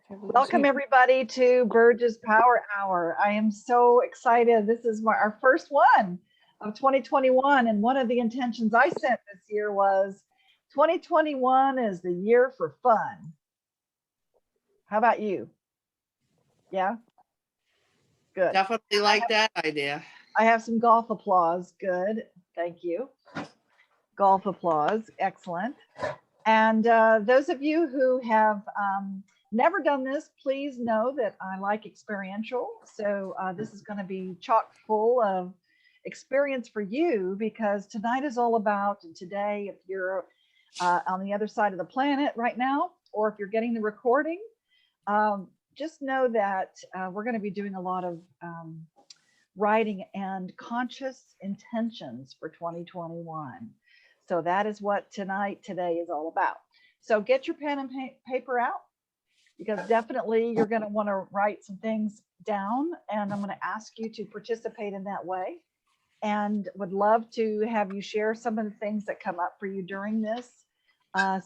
Welcome everybody to Burge's Power Hour. I am so excited. This is our first one of 2021, and one of the intentions I set this year was 2021 is the year for fun. How about you? Yeah, good. Definitely like that idea. I have some golf applause. Good, thank you. Golf applause, excellent. And those of you who have never done this, please know that I like experiential. So this is going to be chock full of experience for you, because tonight is all about, and today, if you're on the other side of the planet right now, or if you're getting the recording, just know that we're going to be doing a lot of writing and conscious intentions for 2021. So that is what today is all about. So get your pen and paper out, because definitely you're going to want to write some things down, and I'm going to ask you to participate in that way, and would love to have you share some of the things that come up for you during this.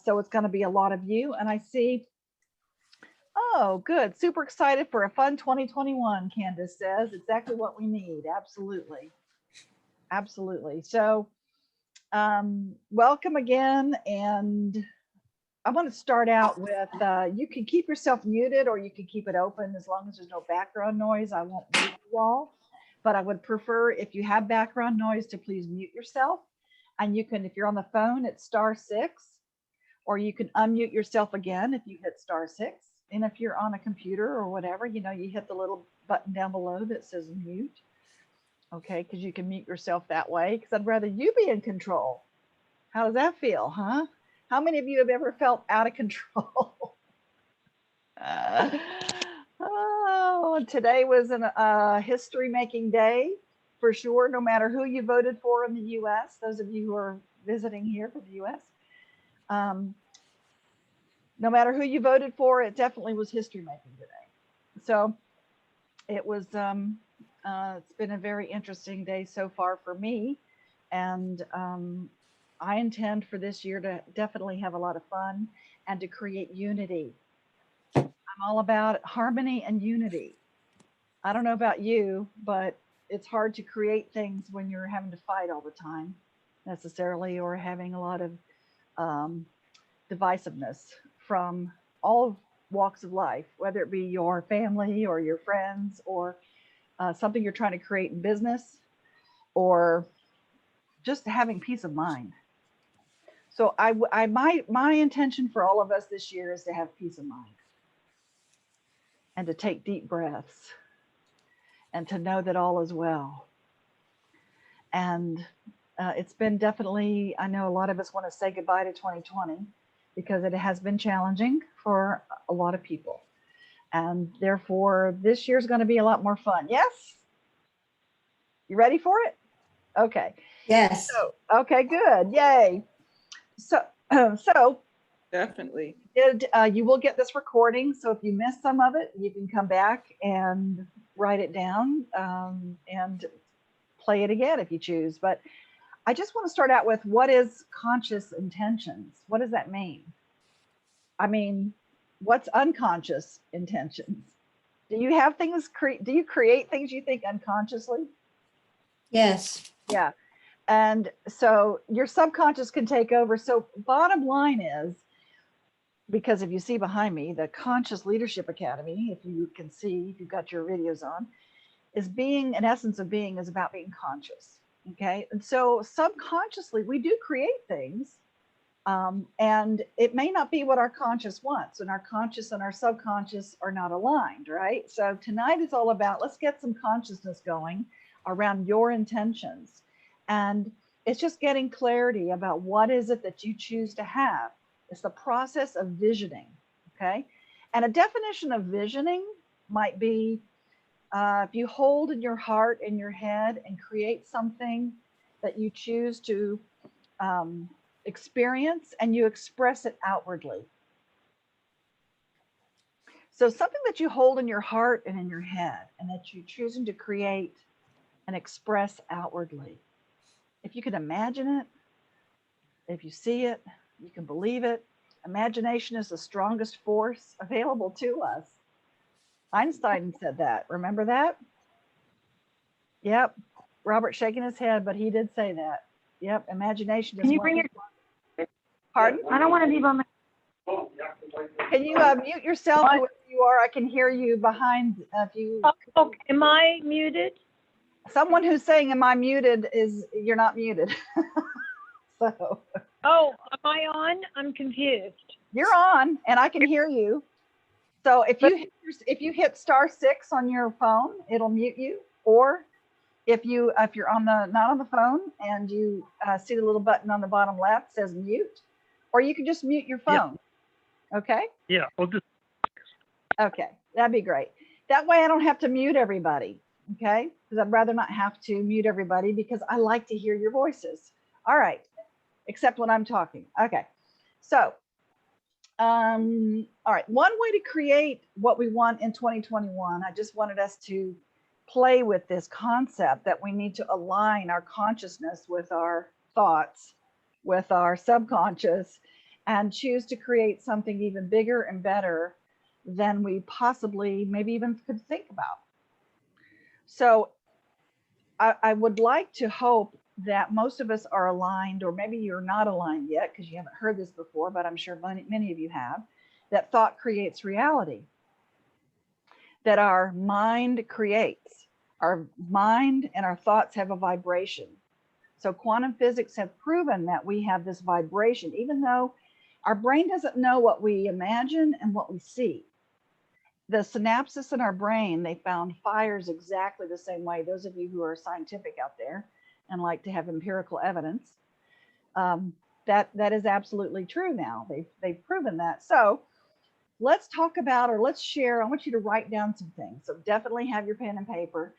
So it's going to be a lot of you, and I see, oh, good, super excited for a fun 2021, Candace says. Exactly what we need. Absolutely. Absolutely. So welcome again, and I want to start out with you can keep yourself muted, or you can keep it open as long as there's no background noise. I won't mute you all, but I would prefer, if you have background noise, to please mute yourself. And you can, if you're on the phone, it's *6, or you can unmute yourself again if you hit *6. And if you're on a computer or whatever, you hit the little button down below that says mute. Okay, because you can mute yourself that way, because I'd rather you be in control. How does that feel, huh? How many of you have ever felt out of control? Oh, today was a history-making day, for sure, no matter who you voted for in the U.S., those of you who are visiting here from the U.S. No matter who you voted for, it definitely was history-making today. So it was, it's been a very interesting day so far for me, and I intend for this year to definitely have a lot of fun and to create unity. I'm all about harmony and unity. I don't know about you, but it's hard to create things when you're having to fight all the time, necessarily, or having a lot of um, divisiveness from all walks of life, whether it be your family or your friends, or something you're trying to create in business, or just having peace of mind. So my intention for all of us this year is to have peace of mind, and to take deep breaths, and to know that all is well. And it's been definitely, I know a lot of us want to say goodbye to 2020, because it has been challenging for a lot of people. And therefore, this year's going to be a lot more fun. Yes? You ready for it? Okay. Yes. So, okay, good. Yay. So Definitely. you will get this recording. So if you miss some of it, you can come back and write it down, and play it again if you choose. But I just want to start out with, what is conscious intentions? What does that mean? I mean, what's unconscious intentions? Do you have things, do you create things you think unconsciously? Yes. Yeah. And so your subconscious can take over. So bottom line is, because if you see behind me, the Conscious Leadership Academy, if you can see, if you've got your videos on, is being, an essence of being is about being conscious. Okay. And so subconsciously, we do create things. And it may not be what our conscious wants, and our conscious and our subconscious are not aligned, right? So tonight is all about, let's get some consciousness going around your intentions. And it's just getting clarity about what is it that you choose to have. It's the process of visioning, okay? And a definition of visioning might be, if you hold in your heart, in your head, and create something that you choose to experience, and you express it outwardly. So something that you hold in your heart and in your head, and that you're choosing to create and express outwardly. If you can imagine it, if you see it, you can believe it, Imagination is the strongest force available to us. Einstein said that. Remember that? Yep. Robert shaking his head, but he did say that. Yep. Imagination is Can you one. bring your, Pardon? I don't want to be by my, Can you mute yourself whoever you are? I can hear you behind. If you, oh, am I muted? someone who's saying, "Am I muted?" is you're not muted. So Oh, am I on? I'm confused. you're on, and I can hear you. So if you hit *6 on your phone, it'll mute you. Or if you're on the not on the phone and you see the little button on the bottom left says mute, or you can just mute your phone. Okay. Yeah, we'll just, Okay, that'd be great. That way I don't have to mute everybody, okay? Because I'd rather not have to mute everybody because I like to hear your voices. All right, except when I'm talking. Okay, so, all right, one way to create what we want in 2021, I just wanted us to play with this concept that we need to align our consciousness with our thoughts, with our subconscious, and choose to create something even bigger and better than we possibly maybe even could think about. So I would like to hope that most of us are aligned, or maybe you're not aligned yet because you haven't heard this before, but I'm sure many of you have, that thought creates reality, that our mind creates. Our mind and our thoughts have a vibration. So quantum physics have proven that we have this vibration, even though our brain doesn't know what we imagine and what we see. The synapses in our brain, they found fires exactly the same way. Those of you who are scientific out there and like to have empirical evidence, that is absolutely true now. They've proven that. So let's talk about, or let's share. I want you to write down some things. So definitely have your pen and paper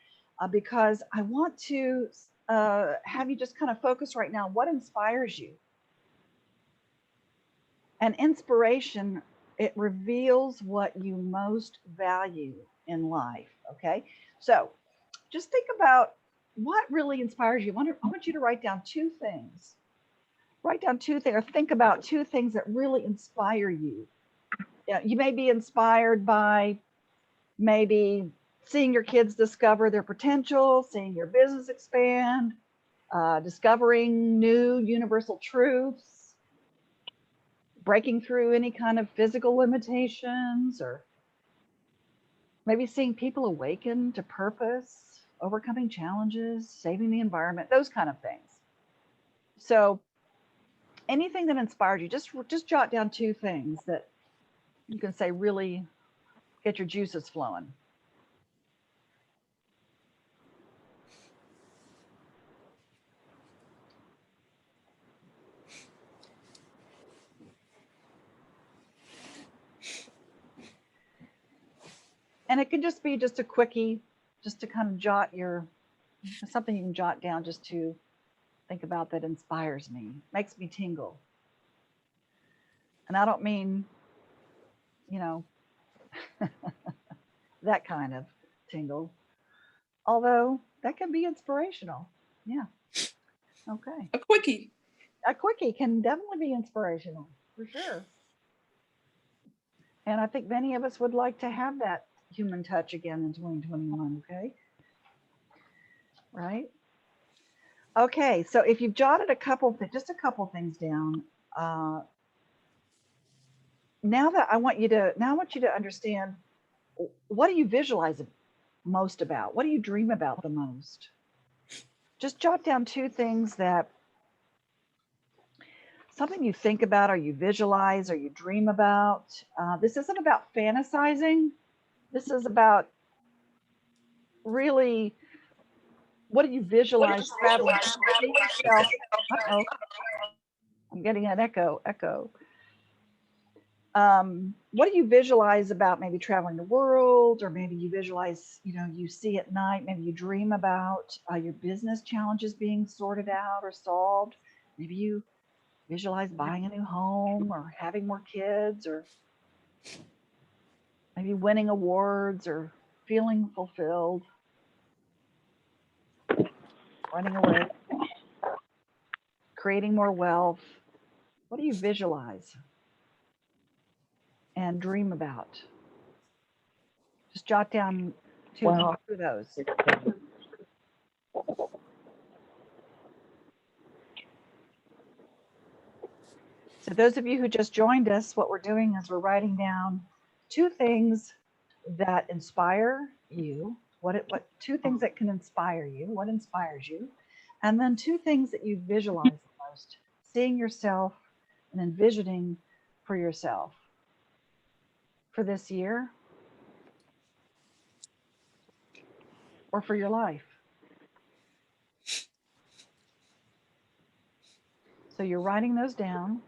because I want to have you just kind of focus right now. What inspires you? And inspiration, it reveals what you most value in life. Okay. So just think about what really inspires you. I want you to write down two things. Write down two things, or think about two things that really inspire you. Yeah, you may be inspired by maybe seeing your kids discover their potential, seeing your business expand, discovering new universal truths, breaking through any kind of physical limitations, or maybe seeing people awaken to purpose, overcoming challenges, saving the environment, those kind of things. So anything that inspires you, just jot down two things that you can say really get your juices flowing. And it could just be just a quickie, just to kind of jot something you can jot down just to think about that inspires me, makes me tingle. And I don't mean, you know, that kind of tingle, although that can be inspirational. Yeah. Okay. A quickie. A quickie can definitely be inspirational, for sure. And I think many of us would like to have that human touch again in 2021. Okay. Right. Okay. So if you've jotted just a couple things down, now I want you to understand, what do you visualize most about? What do you dream about the most? Just jot down two things, that something you think about, or you visualize, or you dream about. This isn't about fantasizing. This is about really, what do you visualize traveling? Uh-oh, I'm getting an echo. What do you visualize about maybe traveling the world, or maybe you visualize, you see at night, maybe you dream about your business challenges being sorted out or solved. Maybe you visualize buying a new home, or having more kids, or maybe winning awards, or feeling fulfilled, running away, creating more wealth. What do you visualize? and dream about? Just jot down two Wow. of those. So those of you who just joined us, what we're doing is we're writing down two things that inspire you. What two things that can inspire you? What inspires you? And then two things that you visualize the most, seeing yourself and envisioning for yourself for this year or for your life. So you're writing those down.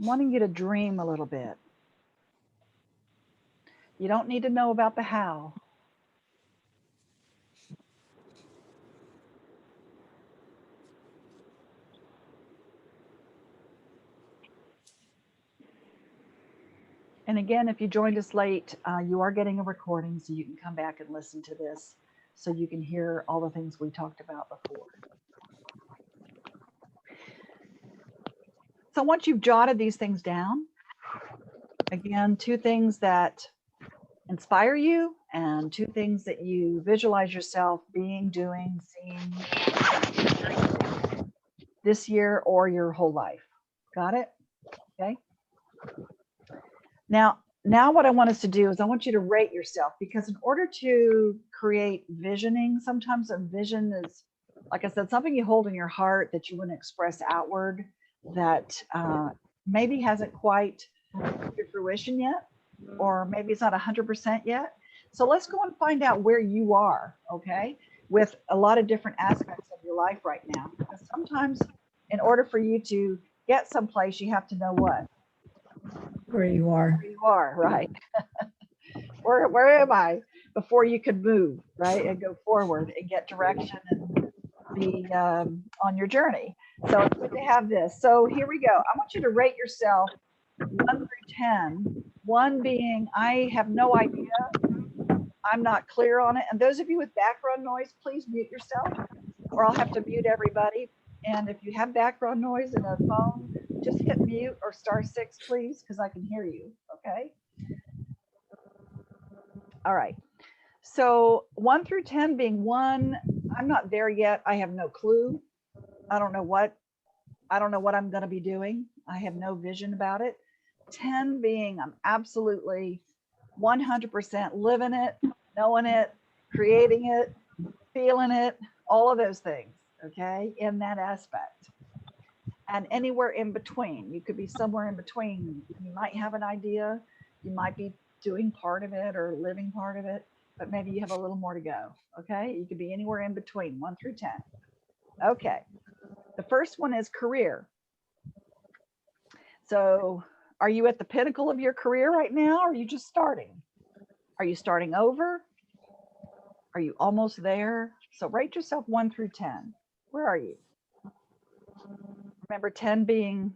I'm wanting you to dream a little bit. You don't need to know about the how. And again, if you joined us late, you are getting a recording, so you can come back and listen to this so you can hear all the things we talked about before. So once you've jotted these things down, again, two things that inspire you and two things that you visualize yourself being, doing, seeing this year or your whole life. Got it? Okay. Now what I want us to do is I want you to rate yourself, because in order to create visioning, sometimes a vision is, like I said, something you hold in your heart that you want to express outward that maybe hasn't quite come to fruition yet, or maybe it's not 100% yet. So let's go and find out where you are, okay, with a lot of different aspects of your life right now. Because sometimes in order for you to get someplace, you have to know what? Where you are. Where you are, right? Where am I? Before you could move, right, and go forward and get direction and be on your journey. So it's good to have this. So here we go. I want you to rate yourself 1 through 10. 1 being, I have no idea. I'm not clear on it. And those of you with background noise, please mute yourself, or I'll have to mute everybody. And if you have background noise in a phone, just hit mute or *6, please, because I can hear you. Okay. All right. So 1 through 10 being 1, I'm not there yet. I have no clue. I don't know what I'm going to be doing. I have no vision about it. 10 being I'm absolutely 100% living it, knowing it, creating it, feeling it, all of those things, okay, in that aspect. And anywhere in between, you could be somewhere in between. You might have an idea, you might be doing part of it or living part of it, but maybe you have a little more to go, okay? You could be anywhere in between, 1 through 10. Okay, the first one is career. So are you at the pinnacle of your career right now, or are you just starting? Are you starting over? Are you almost there? So rate yourself 1 through 10. Where are you? Remember, 10 being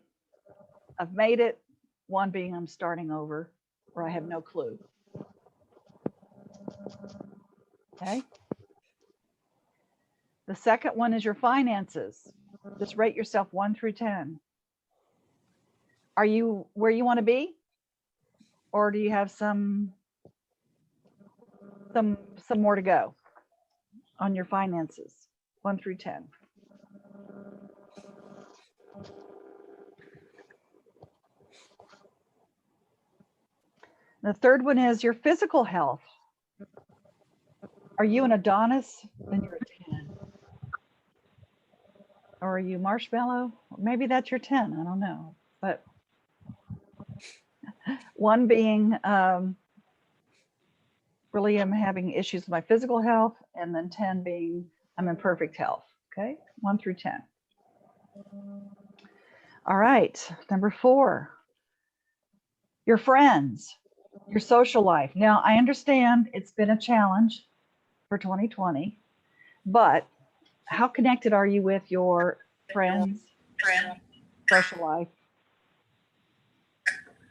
I've made it, 1 being I'm starting over, or I have no clue. Okay. The second one is your finances. Just rate yourself 1 through 10. Are you where you want to be? Or do you have some more to go on your finances? 1 through 10. The third one is your physical health. Are you an Adonis? Then you're a 10. Or are you marshmallow? Maybe that's your 10. I don't know. But 1 being really I'm having issues with my physical health, and then 10 being I'm in perfect health. Okay, 1 through 10. All right, number 4, your friends, your social life. Now, I understand it's been a challenge for 2020, but how connected are you with your friends, social life?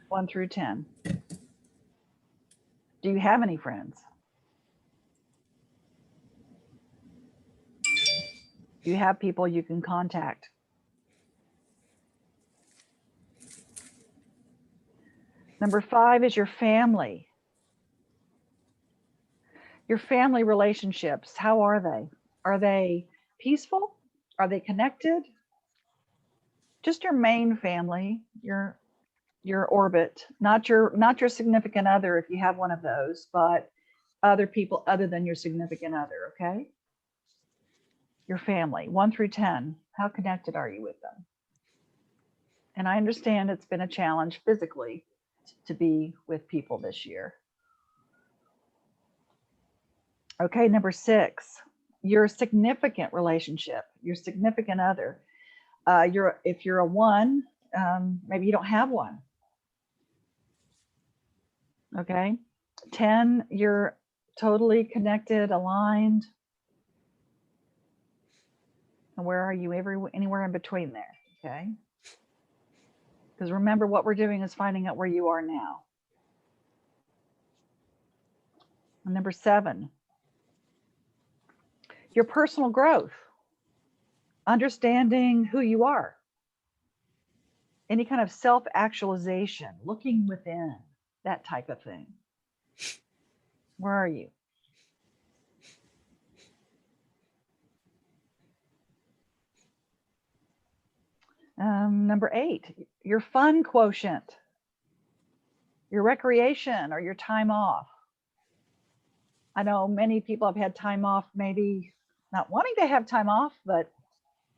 1 through 10. Do you have any friends? Do you have people you can contact? Number 5 is your family. Your family relationships, how are they? Are they peaceful? Are they connected? Just your main family, your orbit, not your significant other if you have one of those, but other people other than your significant other, okay? Your family, 1 through 10, how connected are you with them? And I understand it's been a challenge physically to be with people this year. Okay, number 6, your significant relationship, your significant other. If you're a 1, maybe you don't have one. Okay, 10, you're totally connected, aligned. And where are you? Anywhere in between there. Okay. Because remember, what we're doing is finding out where you are now. And number 7, your personal growth, understanding who you are, any kind of self-actualization, looking within, that type of thing. Where are you? Number 8, your fun quotient, your recreation or your time off. I know many people have had time off, maybe not wanting to have time off, but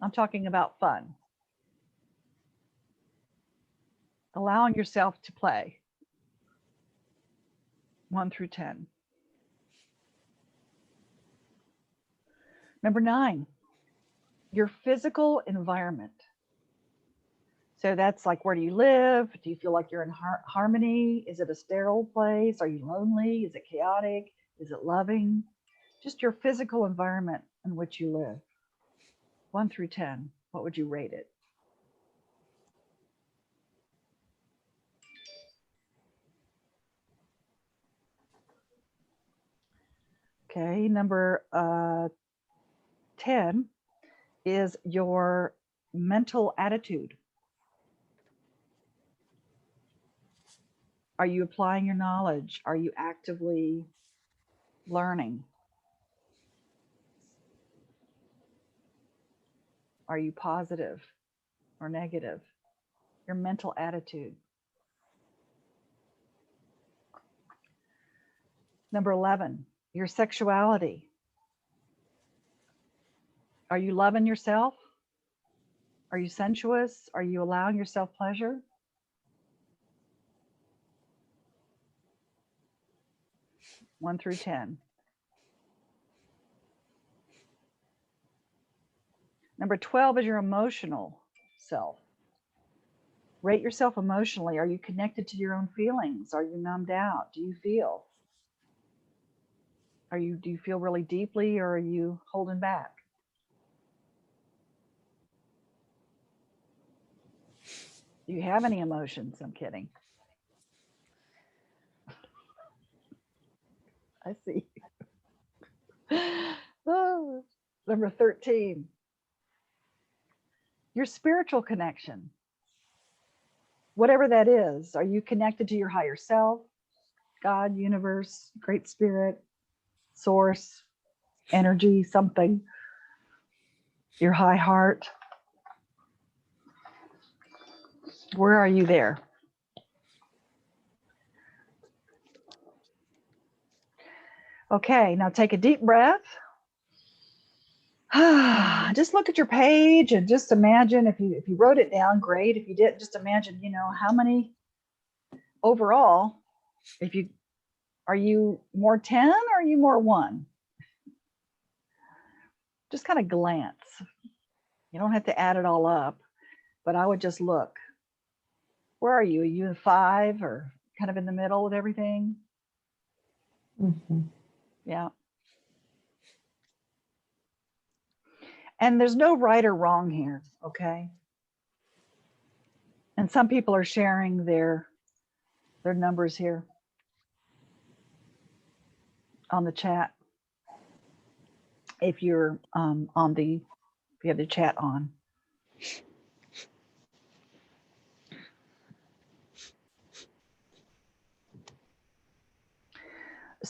I'm talking about fun. Allowing yourself to play. 1 through 10. Number 9, your physical environment. So that's like, where do you live? Do you feel like you're in harmony? Is it a sterile place? Are you lonely? Is it chaotic? Is it loving? Just your physical environment in which you live. 1 through 10, what would you rate it? Okay, number 10 is your mental attitude. Are you applying your knowledge? Are you actively learning? Are you positive or negative? Your mental attitude. Number 11, your sexuality. Are you loving yourself? Are you sensuous? Are you allowing yourself pleasure? One through 10. Number 12 is your emotional self. Rate yourself emotionally. Are you connected to your own feelings? Are you numbed out? Do you feel? Do you feel really deeply, or are you holding back? Do you have any emotions? I'm kidding. I see. Oh, number 13, your spiritual connection. Whatever that is, are you connected to your higher self, God, universe, great spirit, source, energy, something, your high heart? Where are you there? Okay, now take a deep breath. Just look at your page and just imagine, if you wrote it down, great. If you didn't, just imagine, how many overall. Are you more 10 or are you more 1? Just kind of glance. You don't have to add it all up, but I would just look. Where are you? Are you in 5 or kind of in the middle with everything? Mm-hmm. Yeah. And there's no right or wrong here, okay? And some people are sharing their numbers here on the chat. If you're if you have the chat on.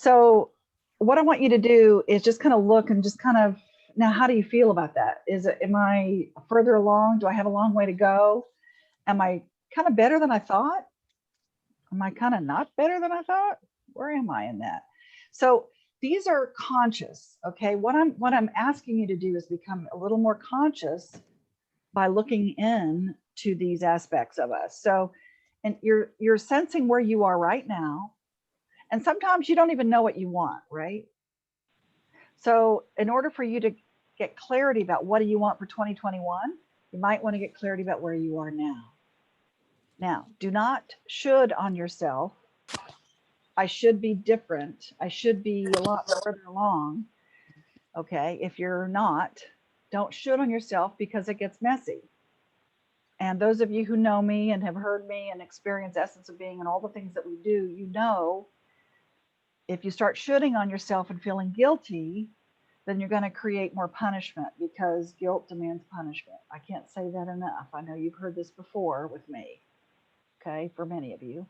So what I want you to do is just kind of look and just kind of, now, how do you feel about that? Am I further along? Do I have a long way to go? Am I kind of better than I thought? Am I kind of not better than I thought? Where am I in that? So these are conscious, okay? What I'm asking you to do is become a little more conscious by looking in to these aspects of us. So, and you're sensing where you are right now. And sometimes you don't even know what you want, right? So in order for you to get clarity about what do you want for 2021, you might want to get clarity about where you are now. Now, do not should on yourself. I should be different. I should be a lot further along. Okay, if you're not, don't should on yourself because it gets messy. And those of you who know me and have heard me and experienced Essence of Being and all the things that we do, you know, if you start shoulding on yourself and feeling guilty, then you're going to create more punishment because guilt demands punishment. I can't say that enough. I know you've heard this before with me, okay, for many of you,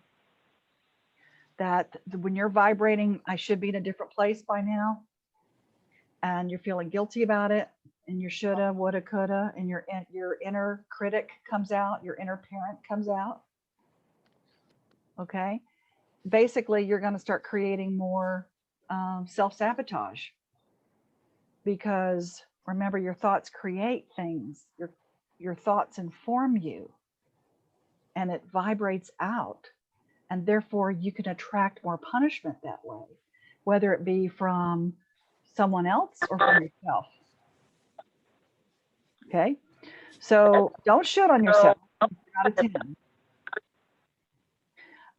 that when you're vibrating, I should be in a different place by now, and you're feeling guilty about it, and your shoulda, woulda, coulda, and your inner critic comes out, your inner parent comes out, okay? Basically, you're going to start creating more self-sabotage. Because remember, your thoughts create things. Your thoughts inform you, and it vibrates out, and therefore you can attract more punishment that way, whether it be from someone else or from yourself. Okay, so don't shoot on yourself. You're not a 10.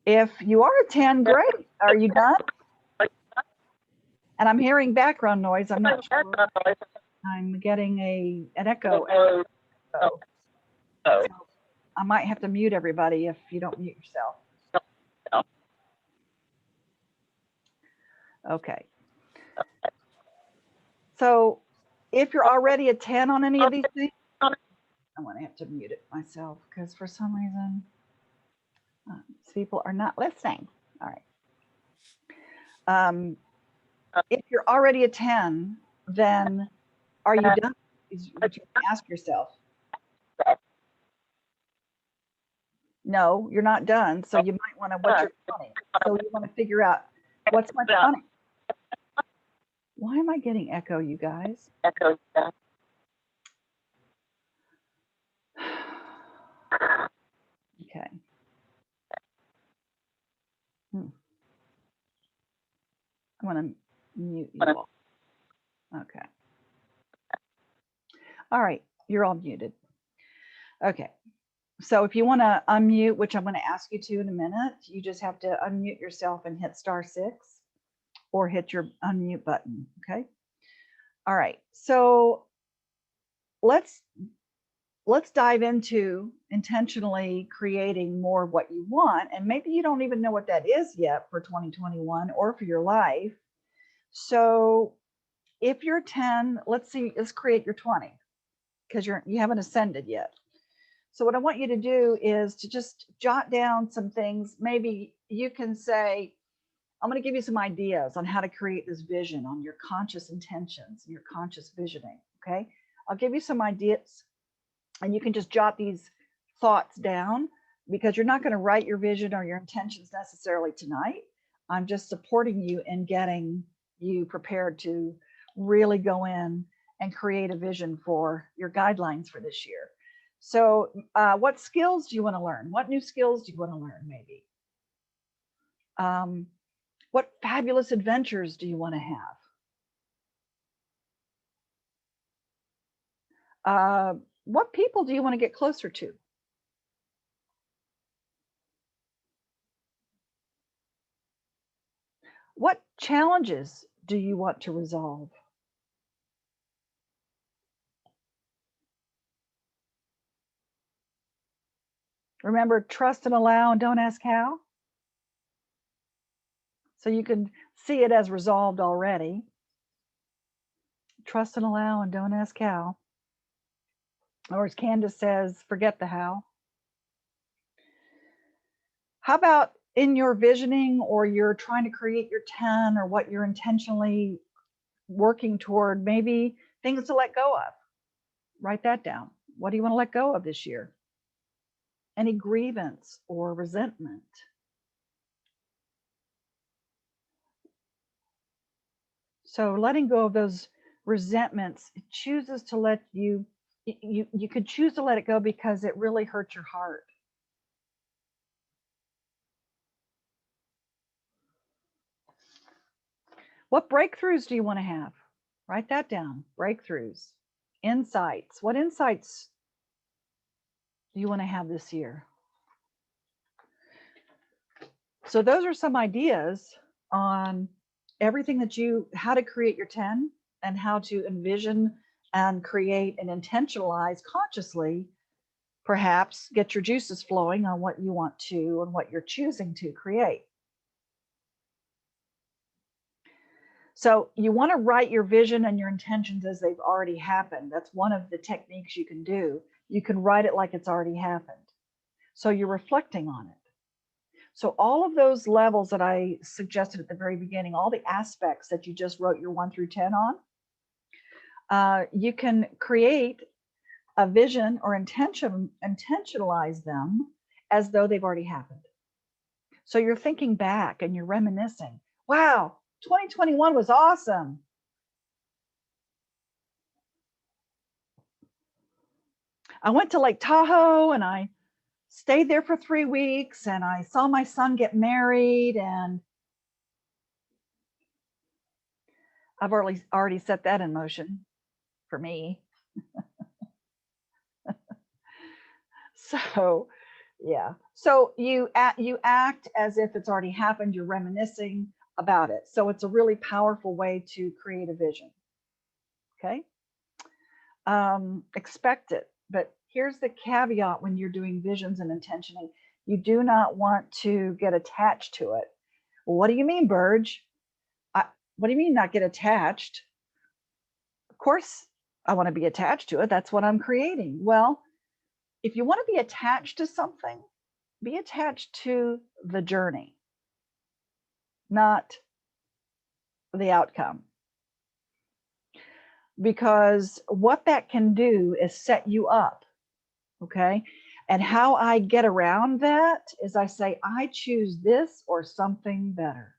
If you are a 10, great. Are you done? And I'm hearing background noise. I'm not sure. I'm getting an echo. So I might have to mute everybody if you don't mute yourself. Okay. So if you're already a 10 on any of these things, I'm going to have to mute it myself because for some reason people are not listening. All right. If you're already a 10, then are you done? Is what you ask yourself. No, you're not done. So you might want to, what's your 20? So you want to figure out what's my 20? Why am I getting echo, you guys? Okay. I want to mute you all. Okay. All right, you're all muted. Okay. So if you want to unmute, which I'm going to ask you to in a minute, you just have to unmute yourself and hit *6 or hit your unmute button. Okay. All right. So let's dive into intentionally creating more of what you want. And maybe you don't even know what that is yet for 2021 or for your life. So if you're 10, let's create your 20 because you haven't ascended yet. So what I want you to do is to just jot down some things. Maybe you can say, I'm going to give you some ideas on how to create this vision on your conscious intentions, your conscious visioning. Okay. I'll give you some ideas and you can just jot these thoughts down because you're not going to write your vision or your intentions necessarily tonight. I'm just supporting you in getting you prepared to really go in and create a vision for your guidelines for this year. So what skills do you want to learn? What new skills do you want to learn maybe? What fabulous adventures do you want to have? What people do you want to get closer to? What challenges do you want to resolve? Remember, trust and allow and don't ask how. So you can see it as resolved already. Trust and allow and don't ask how. Or as Candace says, forget the how. How about in your visioning, or you're trying to create your 10, or what you're intentionally working toward, maybe things to let go of. Write that down. What do you want to let go of this year? Any grievance or resentment? So letting go of those resentments, it chooses to let you could choose to let it go because it really hurts your heart. What breakthroughs do you want to have? Write that down. Breakthroughs, insights. What insights do you want to have this year? So those are some ideas on everything how to create your 10, and how to envision and create and intentionalize consciously, perhaps get your juices flowing on what you want to and what you're choosing to create. So you want to write your vision and your intentions as they've already happened. That's one of the techniques you can do. You can write it like it's already happened. So you're reflecting on it. So all of those levels that I suggested at the very beginning, all the aspects that you just wrote your 1 through 10 on, you can create a vision or intentionalize them as though they've already happened. So you're thinking back and you're reminiscing. Wow, 2021 was awesome. I went to Lake Tahoe and I stayed there for 3 weeks, and I saw my son get married, and I've already set that in motion for me. So, yeah. So you act as if it's already happened. You're reminiscing about it. So it's a really powerful way to create a vision. Okay. Expect it. But here's the caveat when you're doing visions and intentioning. You do not want to get attached to it. Well, what do you mean, Burge? What do you mean not get attached? Of course, I want to be attached to it. That's what I'm creating. Well, if you want to be attached to something, be attached to the journey, not the outcome. Because what that can do is set you up. Okay. And how I get around that is I say, I choose this or something better.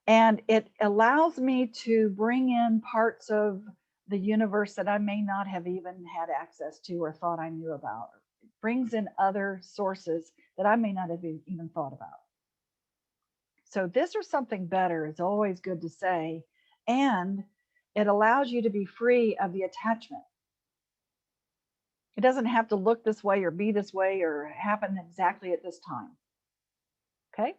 And it allows me to bring in parts of the universe that I may not have even had access to or thought I knew about. It brings in other sources that I may not have even thought about. So this or something better is always good to say. And it allows you to be free of the attachment. It doesn't have to look this way or be this way or happen exactly at this time. Okay?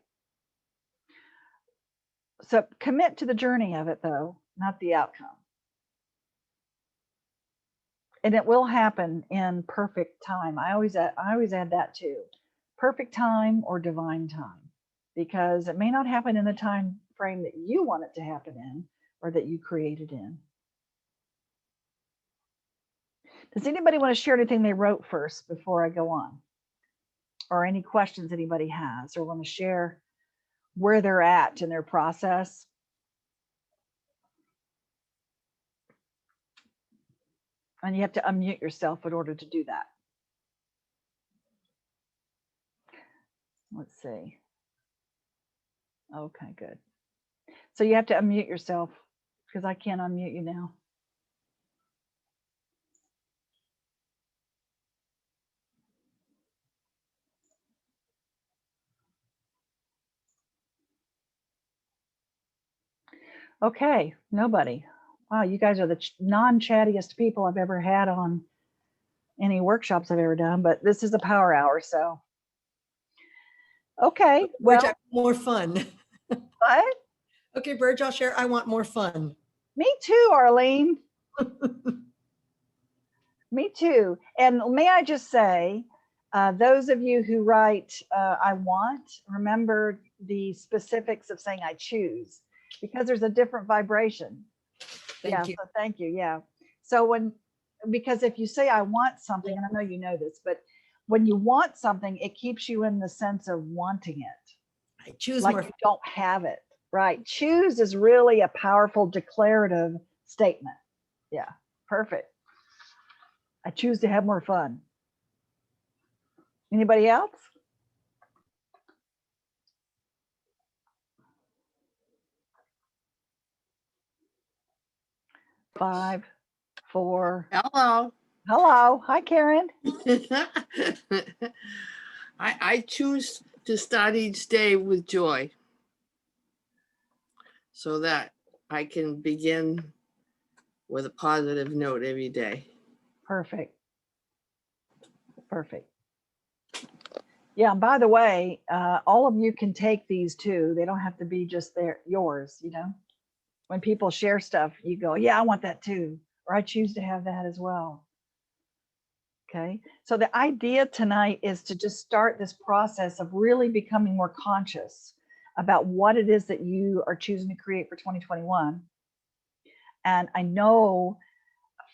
So commit to the journey of it, though, not the outcome. And it will happen in perfect time. I always add that too. Perfect time or divine time, because it may not happen in the time frame that you want it to happen in or that you created in. Does anybody want to share anything they wrote first before I go on? Or any questions anybody has, or want to share where they're at in their process? And you have to unmute yourself in order to do that. Let's see. Okay, good. So you have to unmute yourself because I can't unmute you now. Okay, nobody. Wow, you guys are the non-chattiest people I've ever had on any workshops I've ever done, but this is a power hour, so. Okay, well. Burge, I want more fun. What? Okay, Burge, I'll share. I want more fun. Me too, Arlene. Me too. And may I just say, those of you who write, I want, remember the specifics of saying I choose, because there's a different vibration. Thank you. So thank you. Yeah. So because if you say I want something, and I know you know this, but when you want something, it keeps you in the sense of wanting it, I choose like more. you don't have it, right? Choose is really a powerful declarative statement. Yeah, perfect. I choose to have more fun. Anybody else? Five, four. Hello. Hello. Hi, Karen. I choose to start each day with joy so that I can begin with a positive note every day. Perfect. Perfect. Yeah, and by the way, all of you can take these too. They don't have to be just yours, you know. When people share stuff, you go, yeah, I want that too, or I choose to have that as well. Okay, so the idea tonight is to just start this process of really becoming more conscious about what it is that you are choosing to create for 2021. And I know,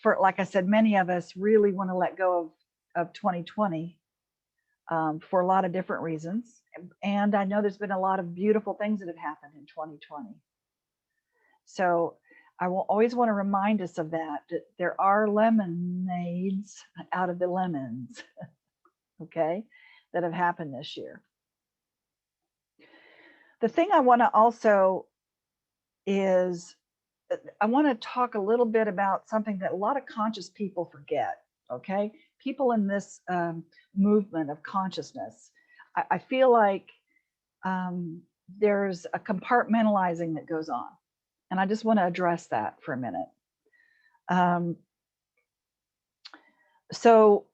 for like I said, many of us really want to let go of 2020 for a lot of different reasons. And I know there's been a lot of beautiful things that have happened in 2020. So I will always want to remind us of that there are lemonades out of the lemons, okay, that have happened this year. The thing I want to also is I want to talk a little bit about something that a lot of conscious people forget, okay? People in this movement of consciousness, I feel like there's a compartmentalizing that goes on. And I just want to address that for a minute. So,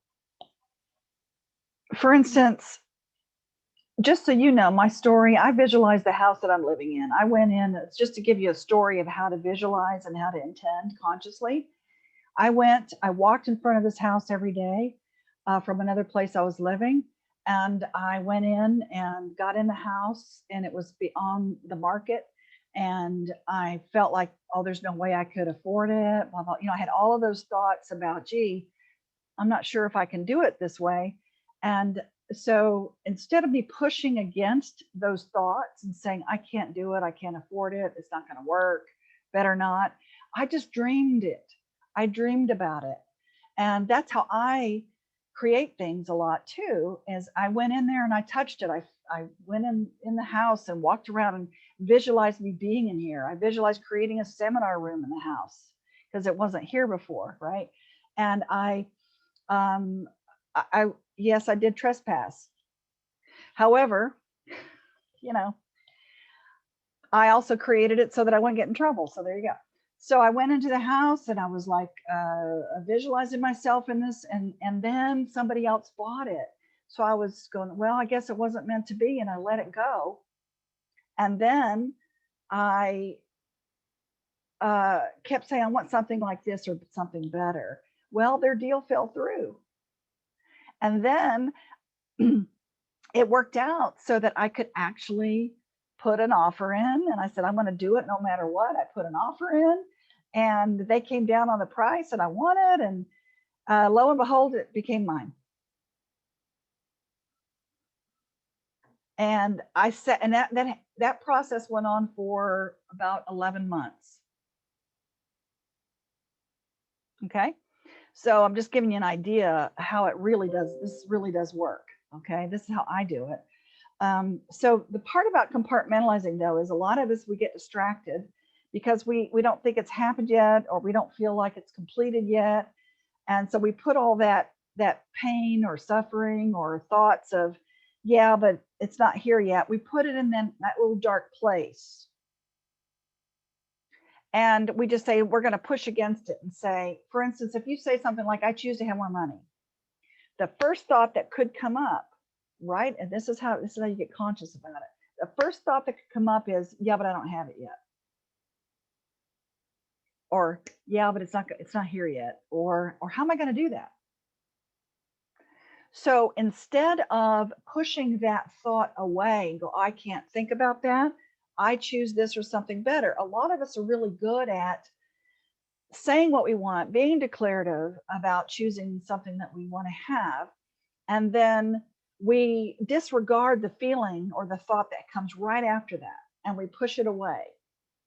for instance, just so you know, my story, I visualized the house that I'm living in. I went in, it's just to give you a story of how to visualize and how to intend consciously. I walked in front of this house every day from another place I was living. And I went in and got in the house, and it was on the market. And I felt like, oh, there's no way I could afford it. Blah, blah. You know, I had all of those thoughts about, gee, I'm not sure if I can do it this way. And so instead of me pushing against those thoughts and saying, I can't do it, I can't afford it, it's not going to work, better not, I just dreamed it. I dreamed about it. And that's how I create things a lot too, is I went in there and I touched it. I went in the house and walked around and visualized me being in here. I visualized creating a seminar room in the house because it wasn't here before, right? And yes, I did trespass. However, you know, I also created it so that I wouldn't get in trouble. So there you go. So I went into the house and I was like visualizing myself in this, and then somebody else bought it. So I was going, well, I guess it wasn't meant to be, and I let it go. And then I kept saying, I want something like this or something better. Well, their deal fell through. And then it worked out so that I could actually put an offer in, and I said, I'm going to do it no matter what. I put an offer in, and they came down on the price that I wanted, and lo and behold, it became mine. And I said, and that process went on for about 11 months. Okay, so I'm just giving you an idea how it really does. This really does work. Okay, this is how I do it. So the part about compartmentalizing, though, is a lot of us, we get distracted because we don't think it's happened yet, or we don't feel like it's completed yet. And so we put all that pain or suffering or thoughts of, yeah, but it's not here yet. We put it in that little dark place. And we just say, we're going to push against it and say, for instance, if you say something like, I choose to have more money, the first thought that could come up, right? And this is how you get conscious about it. The first thought that could come up is, yeah, but I don't have it yet. Or, yeah, but it's not here yet. Or how am I going to do that? So instead of pushing that thought away and go, I can't think about that, I choose this or something better. A lot of us are really good at saying what we want, being declarative about choosing something that we want to have. And then we disregard the feeling or the thought that comes right after that, and we push it away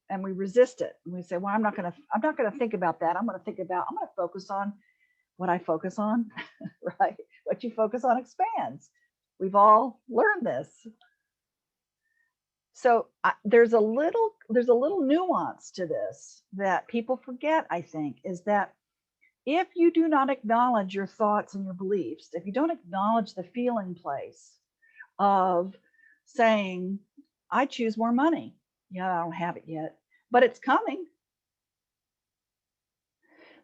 and we resist it. And we say, well, I'm not going to think about that. I'm going to focus on what I focus on, right? What you focus on expands. We've all learned this. So there's a little nuance to this that people forget, I think, is that if you do not acknowledge your thoughts and your beliefs, if you don't acknowledge the feeling place of saying, I choose more money. Yeah, I don't have it yet, but it's coming.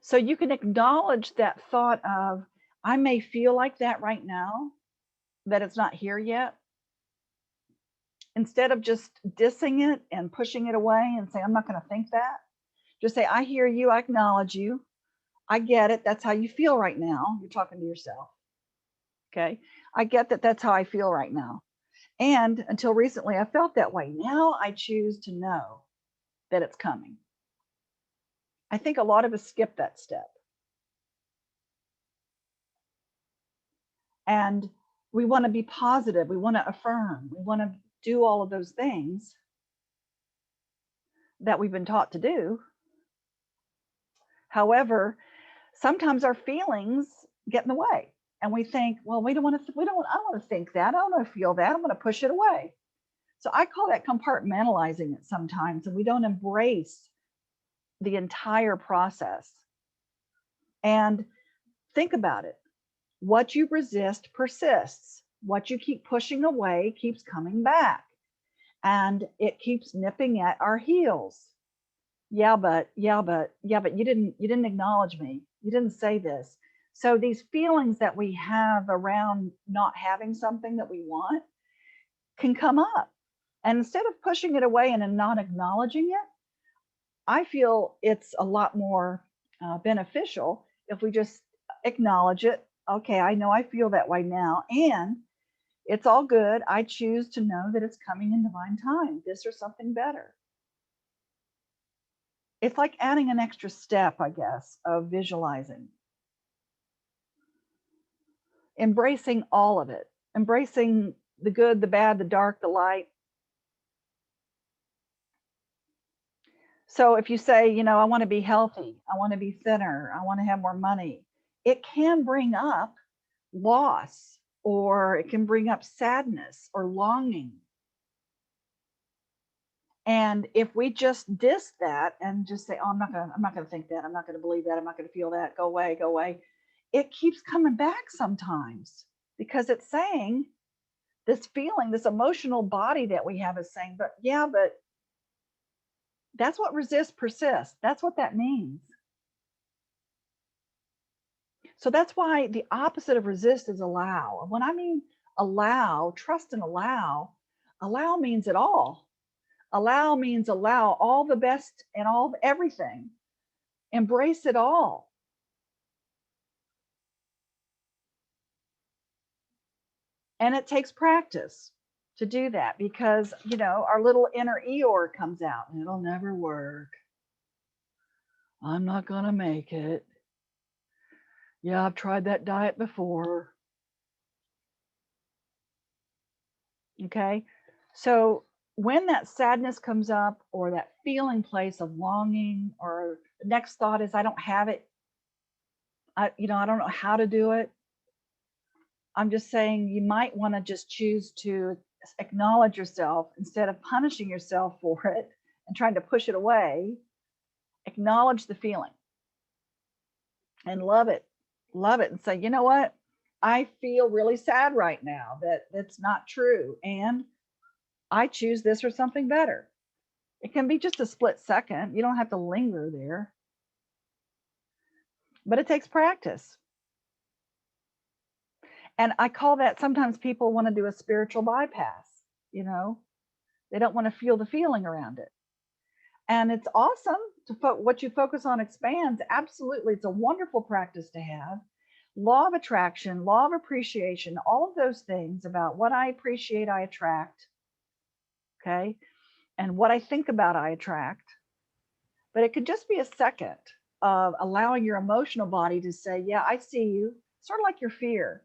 So you can acknowledge that thought of, I may feel like that right now, that it's not here yet. Instead of just dissing it and pushing it away and say, I'm not going to think that, just say, I hear you, I acknowledge you, I get it, that's how you feel right now. You're talking to yourself. Okay, I get that that's how I feel right now. And until recently, I felt that way. Now I choose to know that it's coming. I think a lot of us skip that step. And we want to be positive. We want to affirm. We want to do all of those things that we've been taught to do. However, sometimes our feelings get in the way, and we think, well, I don't want to think that. I don't want to feel that. I'm going to push it away. So I call that compartmentalizing it sometimes, and we don't embrace the entire process. And think about it. What you resist persists. What you keep pushing away keeps coming back, and it keeps nipping at our heels. Yeah, but you didn't acknowledge me. You didn't say this. So these feelings that we have around not having something that we want can come up. And instead of pushing it away and not acknowledging it, I feel it's a lot more beneficial if we just acknowledge it. Okay, I know I feel that way now, and it's all good. I choose to know that it's coming in divine time, this or something better. It's like adding an extra step, I guess, of visualizing. Embracing all of it, embracing the good, the bad, the dark, the light. So if you say, I want to be healthy, I want to be thinner, I want to have more money, it can bring up loss, or it can bring up sadness or longing. And if we just diss that and just say, oh, I'm not going to think that, I'm not going to believe that, I'm not going to feel that, go away, it keeps coming back sometimes, because it's saying, this feeling, this emotional body that we have is saying, but that's what resist persists. That's what that means. So that's why the opposite of resist is allow. When I mean allow, trust and allow means it all. Allow means allow all the best and everything. Embrace it all. And it takes practice to do that, because, our little inner Eeyore comes out, and it'll never work. I'm not going to make it. Yeah, I've tried that diet before. Okay. So when that sadness comes up, or that feeling place of longing, or the next thought is, I don't have it. I don't know how to do it. I'm just saying, you might want to just choose to acknowledge yourself instead of punishing yourself for it and trying to push it away. Acknowledge the feeling and love it and say, you know what? I feel really sad right now. That's not true. And I choose this or something better. It can be just a split second. You don't have to linger there. But it takes practice. And I call that, sometimes people want to do a spiritual bypass. They don't want to feel the feeling around it. And it's awesome to what you focus on expands. Absolutely. It's a wonderful practice to have. Law of attraction, law of appreciation, all of those things about what I appreciate, I attract. Okay. And what I think about, I attract. But it could just be a second of allowing your emotional body to say, yeah, I see you. Sort of like your fear.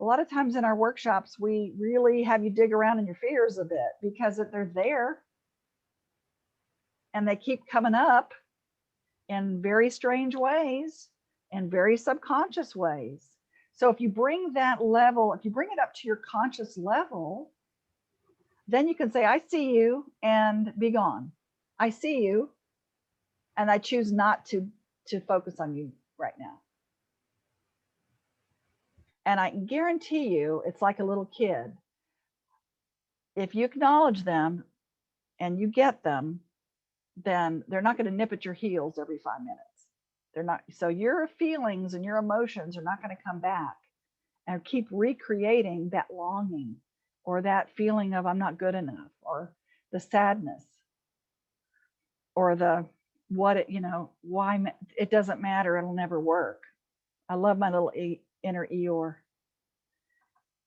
A lot of times in our workshops, we really have you dig around in your fears a bit because they're there and they keep coming up in very strange ways and very subconscious ways. So if you bring that level, if you bring it up to your conscious level, then you can say, I see you and be gone. I see you and I choose not to focus on you right now. And I guarantee you, it's like a little kid. If you acknowledge them and you get them, then they're not going to nip at your heels every 5 minutes. They're not. So your feelings and your emotions are not going to come back and keep recreating that longing or that feeling of I'm not good enough, or the sadness, or the what it, why it doesn't matter, it'll never work. I love my little inner Eeyore.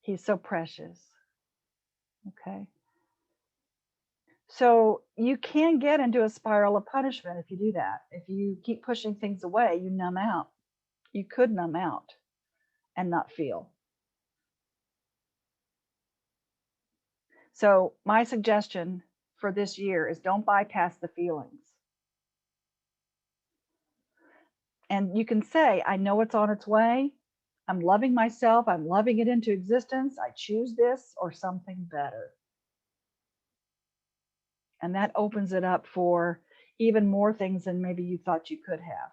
He's so precious. Okay. So you can get into a spiral of punishment if you do that. If you keep pushing things away, you numb out. You could numb out and not feel. So my suggestion for this year is don't bypass the feelings. And you can say, I know it's on its way. I'm loving myself. I'm loving it into existence. I choose this or something better. And that opens it up for even more things than maybe you thought you could have.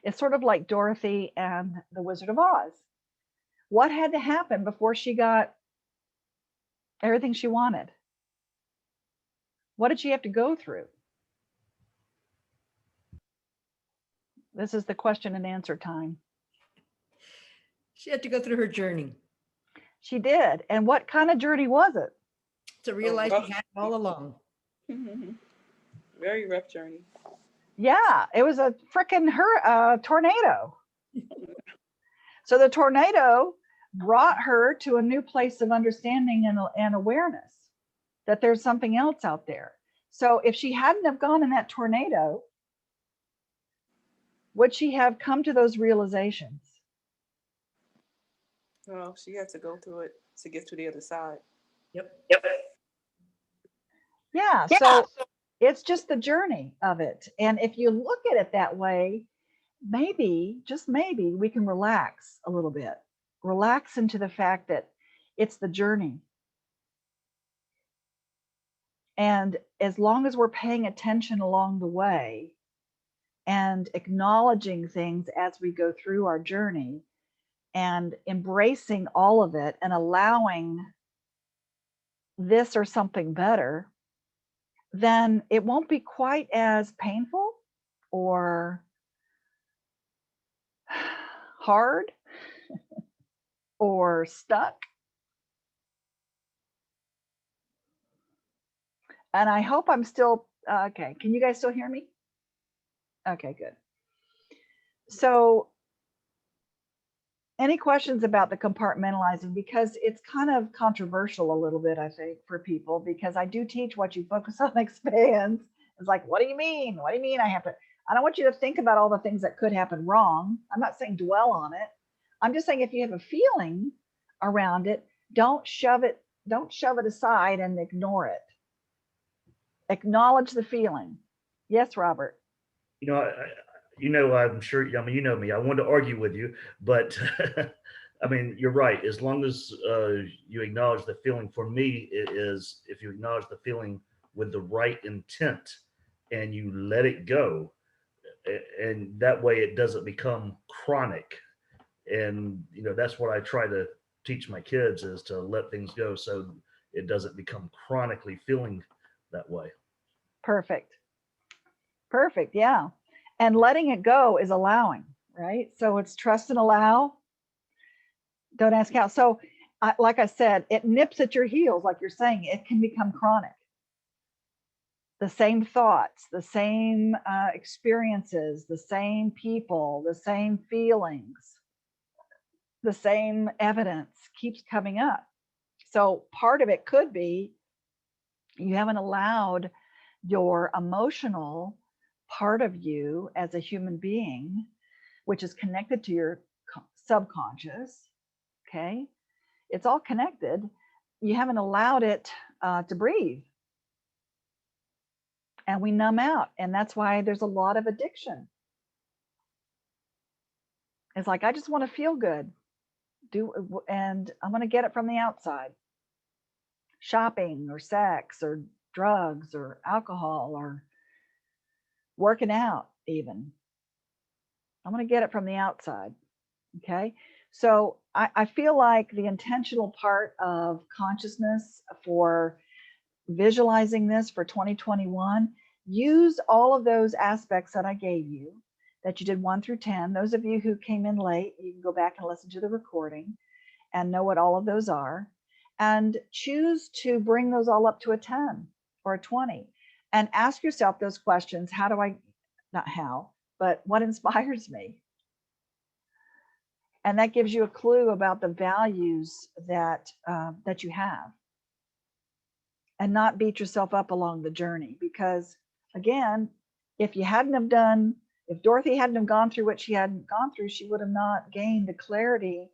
It's sort of like Dorothy and the Wizard of Oz. What had to happen before she got everything she wanted? What did she have to go through? This is the question and answer time. She had to go through her journey She did. And what kind of journey was it? to realize she had it all along. Very rough journey. Yeah, it was a freaking tornado. So the tornado brought her to a new place of understanding and awareness that there's something else out there. So if she hadn't have gone in that tornado, would she have come to those realizations? Well, she had to go through it to get to the other side. Yep. Yeah, so it's just the journey of it. And if you look at it that way, maybe, just maybe, we can relax a little bit. Relax into the fact that it's the journey. And as long as we're paying attention along the way and acknowledging things as we go through our journey and embracing all of it and allowing this or something better, then it won't be quite as painful or hard or stuck. And I hope I'm still okay. Can you guys still hear me? Okay, good. So any questions about the compartmentalizing? Because it's kind of controversial a little bit, I think, for people, because I do teach what you focus on expands. It's like, what do you mean? What do you mean I don't want you to think about all the things that could happen wrong. I'm not saying dwell on it. I'm just saying if you have a feeling around it, don't shove it aside and ignore it. Acknowledge the feeling. Yes, Robert. I'm sure, you know me, I want to argue with you, but I mean, you're right. As long as you acknowledge the feeling, for me, it is if you acknowledge the feeling with the right intent and you let it go, and that way it doesn't become chronic. And, that's what I try to teach my kids is to let things go so it doesn't become chronically feeling that way. Perfect. Yeah. And letting it go is allowing, right? So it's trust and allow. Don't ask how. So like I said, it nips at your heels, like you're saying, it can become chronic. The same thoughts, the same experiences, the same people, the same feelings, the same evidence keeps coming up. So part of it could be you haven't allowed your emotional part of you as a human being, which is connected to your subconscious, Okay. It's all connected. You haven't allowed it to breathe. And we numb out. And that's why there's a lot of addiction. It's like, I just want to feel good. And I'm going to get it from the outside. Shopping or sex or drugs or alcohol or working out even. I'm going to get it from the outside. Okay. So I feel like the intentional part of consciousness for visualizing this for 2021, use all of those aspects that I gave you, that you did 1 through 10. Those of you who came in late, you can go back and listen to the recording and know what all of those are, and choose to bring those all up to a 10 or a 20 and ask yourself those questions. How do I, not how, but what inspires me? And that gives you a clue about the values that that you have. And not beat yourself up along the journey, because again, if Dorothy hadn't have gone through what she hadn't gone through, she would have not gained the clarity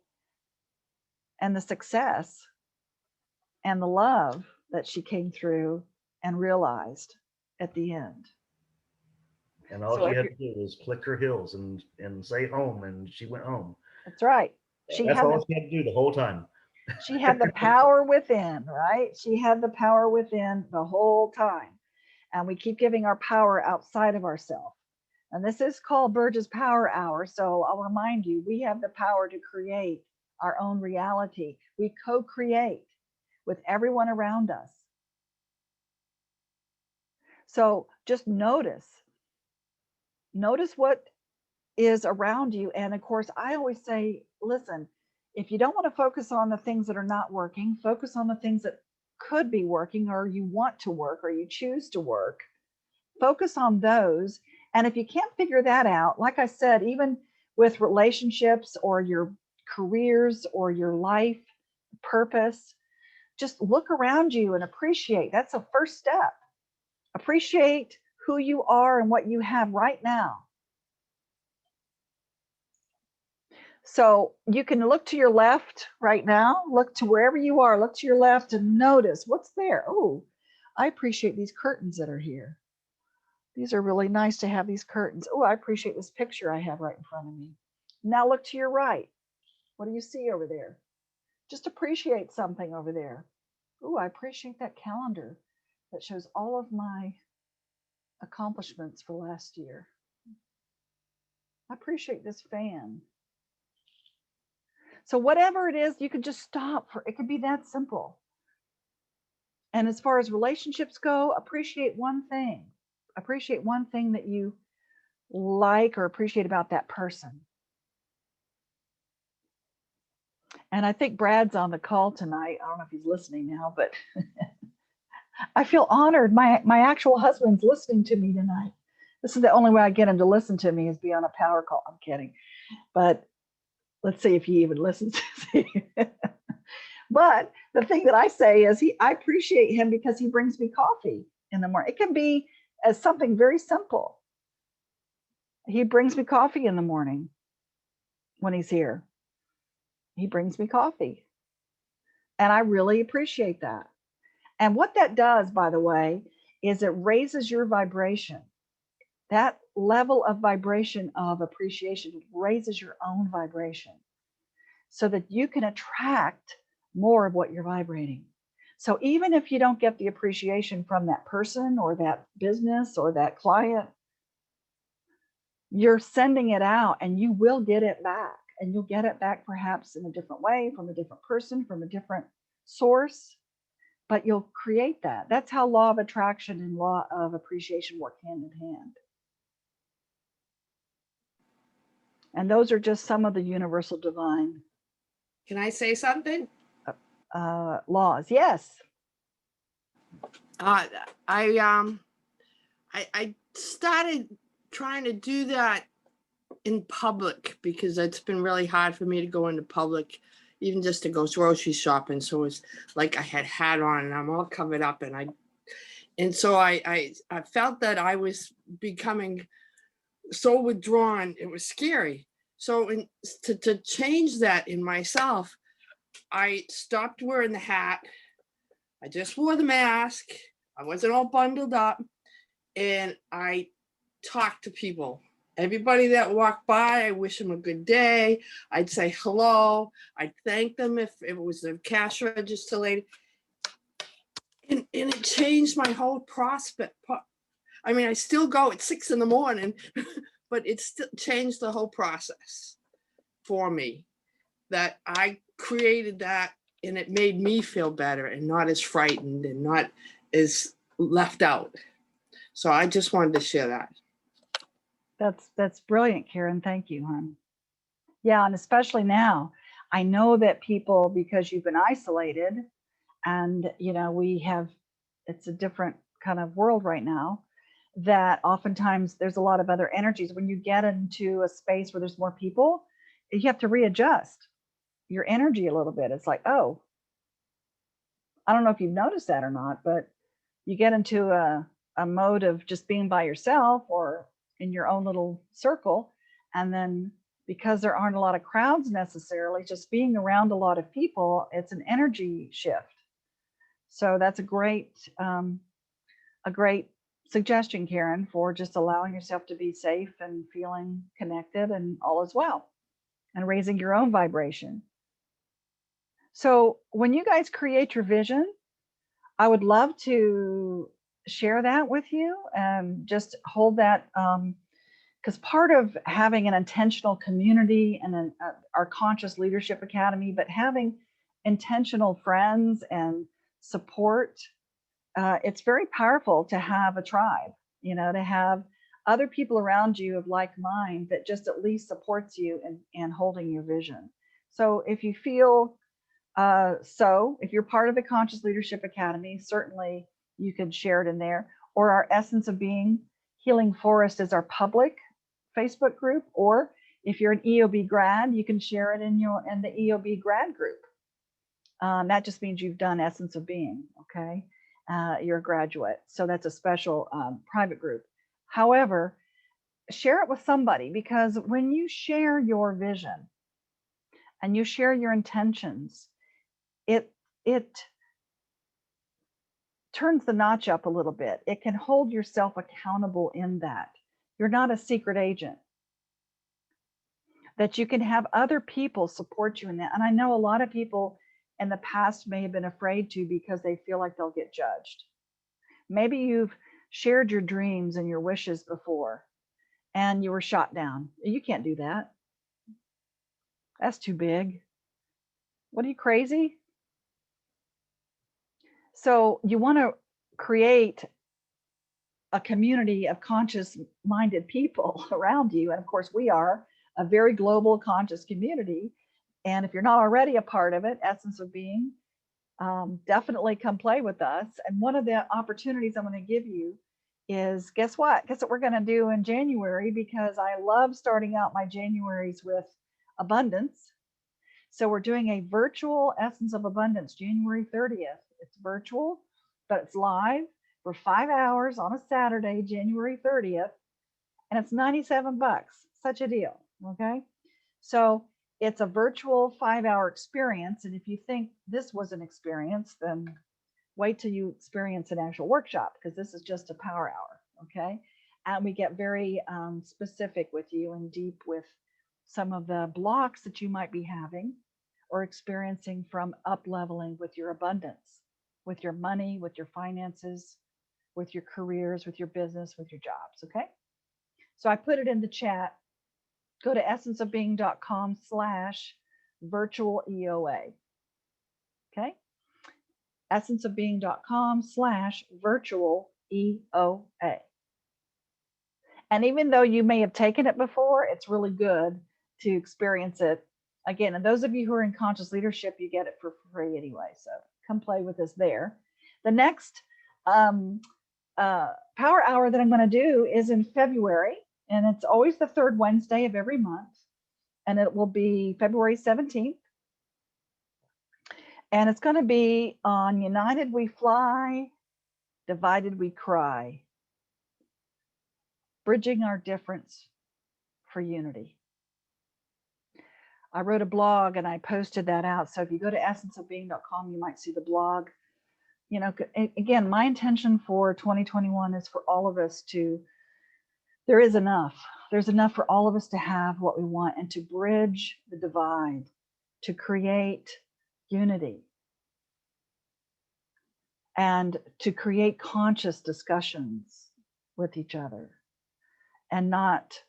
and the success and the love that she came through and realized at the end. And all So she if had to do was click her heels and say home, and she went home. That's right. That's all she had to do the whole time. She had the power within, right? She had the power within the whole time. And we keep giving our power outside of ourselves. And this is called Burge's Power Hour. So I'll remind you, we have the power to create our own reality. We co-create with everyone around us. So just notice what is around you. And of course, I always say, listen, if you don't want to focus on the things that are not working, focus on the things that could be working, or you want to work, or you choose to work. Focus on those. And if you can't figure that out, like I said, even with relationships or your careers or your life purpose, just look around you and appreciate. That's a first step. Appreciate who you are and what you have right now. So you can look to your left right now, look to wherever you are, look to your left and notice what's there. Oh, I appreciate these curtains that are here. These are really nice to have, these curtains. Oh, I appreciate this picture I have right in front of me. Now look to your right. What do you see over there? Just appreciate something over there. Oh, I appreciate that calendar that shows all of my accomplishments for last year. I appreciate this fan. So whatever it is, you can just stop for, it could be that simple. And as far as relationships go, appreciate one thing. Appreciate one thing that you like or appreciate about that person. And I think Brad's on the call tonight. I don't know if he's listening now, but I feel honored. My actual husband's listening to me tonight. This is the only way I get him to listen to me, is be on a power call. I'm kidding. But let's see if he even listens to me. But the thing that I say is I appreciate him because he brings me coffee in the morning. It can be as something very simple. He brings me coffee in the morning when he's here. He brings me coffee. And I really appreciate that. And what that does, by the way, is it raises your vibration. That level of vibration of appreciation raises your own vibration so that you can attract more of what you're vibrating. So even if you don't get the appreciation from that person or that business or that client, you're sending it out and you will get it back. And you'll get it back perhaps in a different way, from a different person, from a different source, but you'll create that. That's how law of attraction and law of appreciation work hand in hand. And those are just some of the universal divine Can I say something? laws. Yes. I started trying to do that in public because it's been really hard for me to go into public, even just to go grocery shopping. So it's like I had hat on and I'm all covered up, and so I felt that I was becoming so withdrawn. It was scary. So to change that in myself, I stopped wearing the hat. I just wore the mask. I wasn't all bundled up. And I talked to people. Everybody that walked by, I wish them a good day. I'd say hello. I'd thank them if it was the cash register lady. And it changed my whole prospect. I mean, I still go at 6 a.m, but it still changed the whole process for me, that I created that, and it made me feel better and not as frightened and not as left out. So I just wanted to share that. That's brilliant, Karen. Thank you, hon. Yeah, and especially now, I know that people, because you've been isolated, and we have, it's a different kind of world right now, that oftentimes there's a lot of other energies. When you get into a space where there's more people, you have to readjust your energy a little bit. It's like, oh, I don't know if you've noticed that or not, but you get into a mode of just being by yourself or in your own little circle. And then because there aren't a lot of crowds necessarily, just being around a lot of people, it's an energy shift. So that's a great suggestion, Karen, for just allowing yourself to be safe and feeling connected and all is well, and raising your own vibration. So when you guys create your vision, I would love to share that with you and just hold that, because part of having an intentional community and our Conscious Leadership Academy, but having intentional friends and support, it's very powerful to have a tribe, to have other people around you of like mind that just at least supports you in holding your vision. So if you feel, if you're part of the Conscious Leadership Academy, certainly you could share it in there, or our Essence of Being Healing Forest is our public Facebook group, or if you're an EOB grad, you can share it in the EOB grad group. That just means you've done Essence of Being, okay? You're a graduate, so that's a special private group. However, share it with somebody, because when you share your vision and you share your intentions, it turns the notch up a little bit. It can hold yourself accountable in that. You're not a secret agent. That you can have other people support you in that. And I know a lot of people in the past may have been afraid to, because they feel like they'll get judged. Maybe you've shared your dreams and your wishes before and you were shot down. You can't do that. That's too big. What, are you crazy? So you want to create a community of conscious minded people around you. And of course, we are a very global conscious community. And if you're not already a part of it, Essence of Being, definitely come play with us. And one of the opportunities I'm going to give you is, guess what? Guess what we're going to do in January, because I love starting out my Januaries with abundance. So we're doing a virtual Essence of Abundance, January 30th. It's virtual, but it's live for 5 hours on a Saturday, January 30th. And it's $97. Such a deal. Okay. So it's a virtual 5-hour experience. And if you think this was an experience, then wait till you experience an actual workshop, because this is just a power hour. Okay. And we get very specific with you and deep with some of the blocks that you might be having or experiencing from up leveling with your abundance, with your money, with your finances, with your careers, with your business, with your jobs. Okay. So I put it in the chat. Go to essenceofbeing.com/virtual EOA. Okay. essenceofbeing.com/virtual EOA. And even though you may have taken it before, it's really good to experience it again. And those of you who are in conscious leadership, you get it for free anyway. So come play with us there. The next power hour that I'm going to do is in February, and it's always the third Wednesday of every month. And it will be February 17th. And it's going to be on United We Fly, Divided We Cry. Bridging our difference for unity. I wrote a blog and I posted that out. So if you go to essenceofbeing.com, you might see the blog. You know, again, my intention for 2021 is for all of us to, there is enough. There's enough for all of us to have what we want and to bridge the divide, to create unity, and to create conscious discussions with each other and not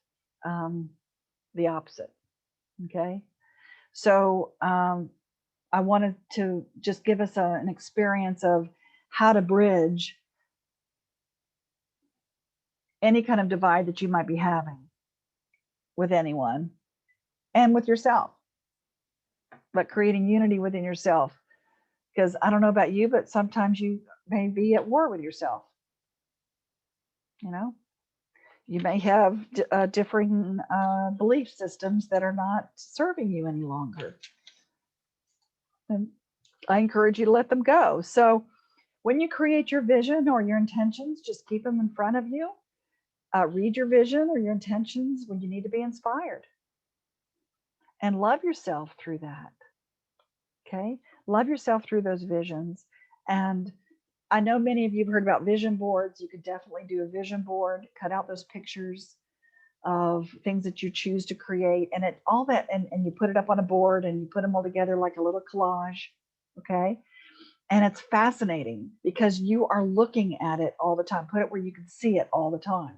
the opposite. Okay. So I wanted to just give us an experience of how to bridge any kind of divide that you might be having with anyone and with yourself, but creating unity within yourself. Because I don't know about you, but sometimes you may be at war with yourself. You know, you may have differing belief systems that are not serving you any longer. And I encourage you to let them go. So when you create your vision or your intentions, just keep them in front of you. Read your vision or your intentions when you need to be inspired. And love yourself through that. Okay? Love yourself through those visions. And I know many of you have heard about vision boards. You could definitely do a vision board, cut out those pictures of things that you choose to create, and it all that, and you put it up on a board and you put them all together like a little collage. Okay. And it's fascinating because you are looking at it all the time. Put it where you can see it all the time.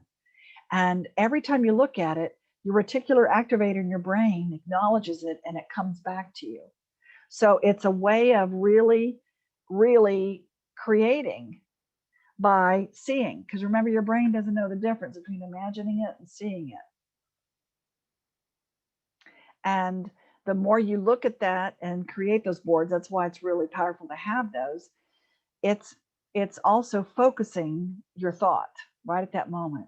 And every time you look at it, your reticular activator in your brain acknowledges it and it comes back to you. So it's a way of really, really creating by seeing, because remember, your brain doesn't know the difference between imagining it and seeing it. And the more you look at that and create those boards, that's why it's really powerful to have those. It's also focusing your thought right at that moment.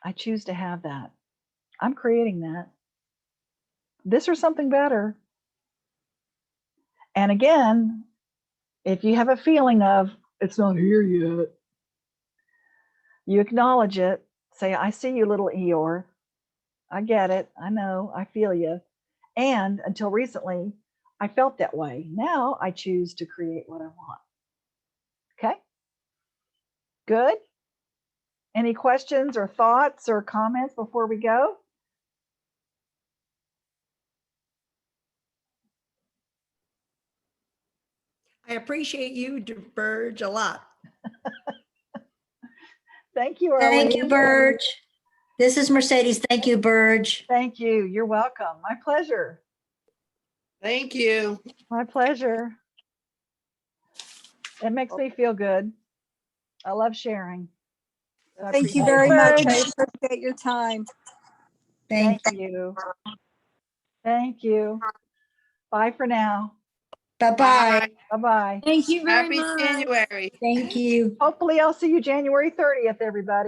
I choose to have that. I'm creating that. This or something better. And again, if you have a feeling of it's not here yet, you acknowledge it. Say, I see you, little Eeyore. I get it. I know. I feel you. And until recently, I felt that way. Now I choose to create what I want. Okay? Good? Any questions or thoughts or comments before we go? I appreciate you, Burge, a lot. Thank you, Thank you, Arlene. Burge. This is Mercedes. Thank you, Burge. Thank you. You're welcome. My pleasure. Thank you. My pleasure. It makes me feel good. I love sharing. I Thank you appreciate very it. much. I appreciate your time. Thank Thank you. Thank you. Bye for now. Bye-bye. Bye-bye. Thank you Happy January. Thank you. Hopefully I'll see you January 30th, everybody.